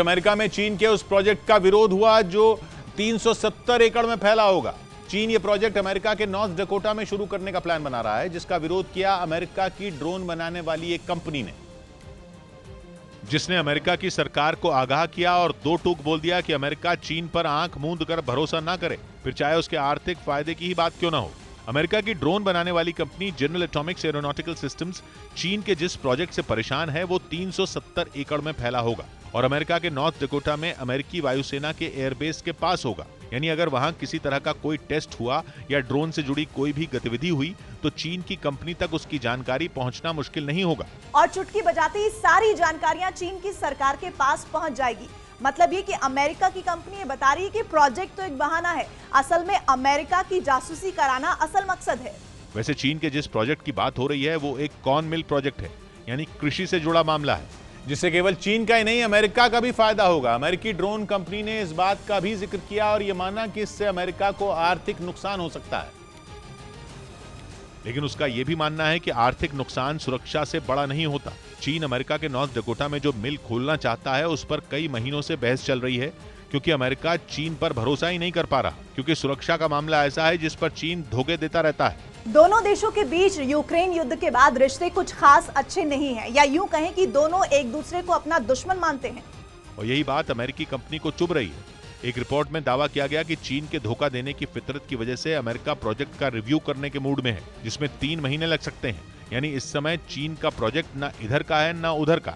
America में चीन के उस प्रोजेक्ट का विरोध हुआ जो 370 एकड़ में फैला होगा। चीन ये प्रोजेक्ट अमेरिका के नॉर्थ डकोटा में शुरू करने का प्लान बना रहा है, जिसका विरोध किया अमेरिका की ड्रोन बनाने वाली एक कंपनी ने, जिसने अमेरिका की सरकार को आगाह किया और दो टूक बोल दिया कि अमेरिका चीन पर आंख मूंद कर भरोसा ना करे, फिर चाहे उसके आर्थिक फायदे की ही बात क्यों ना हो। अमेरिका की ड्रोन बनाने वाली company general Atomics aeronautical systems चीन के जिस प्रोजेक्ट से परेशान है वो 370 एकड़ में फैला होगा और अमेरिका के नॉर्थ डकोटा में अमेरिकी वायुसेना के एयरबेस के पास होगा। यानी अगर वहां किसी तरह का कोई टेस्ट हुआ या ड्रोन से जुड़ी कोई भी गतिविधि हुई तो चीन की कंपनी तक उसकी जानकारी पहुंचना मुश्किल नहीं होगा और चुटकी बजाते ही सारी जानकारियां चीन की सरकार के पास पहुंच जाएगी। मतलब ये कि अमेरिका की कंपनी बता रही है कि प्रोजेक्ट तो एक बहाना है, असल में अमेरिका की जासूसी कराना असल मकसद है। वैसे चीन के जिस प्रोजेक्ट की बात हो रही है वो एक कॉर्न मिल प्रोजेक्ट है, यानी कृषि से जुड़ा मामला है, जिससे केवल चीन का ही नहीं अमेरिका का भी फायदा होगा। अमेरिकी ड्रोन कंपनी ने इस बात का भी जिक्र किया और यह माना कि इससे अमेरिका को आर्थिक नुकसान हो सकता है, लेकिन उसका यह भी मानना है कि आर्थिक नुकसान सुरक्षा से बड़ा नहीं होता। चीन अमेरिका के नॉर्थ डकोटा में जो मिल खोलना चाहता है उस पर कई महीनों से बहस चल रही है, क्योंकि अमेरिका चीन पर भरोसा ही नहीं कर पा रहा, क्योंकि सुरक्षा का मामला ऐसा है जिस पर चीन धोखे देता रहता है। दोनों देशों के बीच यूक्रेन युद्ध के बाद रिश्ते कुछ खास अच्छे नहीं हैं, या यूं कहें कि दोनों एक दूसरे को अपना दुश्मन मानते हैं। और यही बात अमेरिकी कंपनी को चुभ रही है। एक रिपोर्ट में दावा किया गया कि चीन के धोखा देने की फितरत की वजह से अमेरिका प्रोजेक्ट का रिव्यू करने के मूड में है, जिसमें 3 महीने लग सकते हैं। यानी इस समय चीन का प्रोजेक्ट ना इधर का है ना उधर का।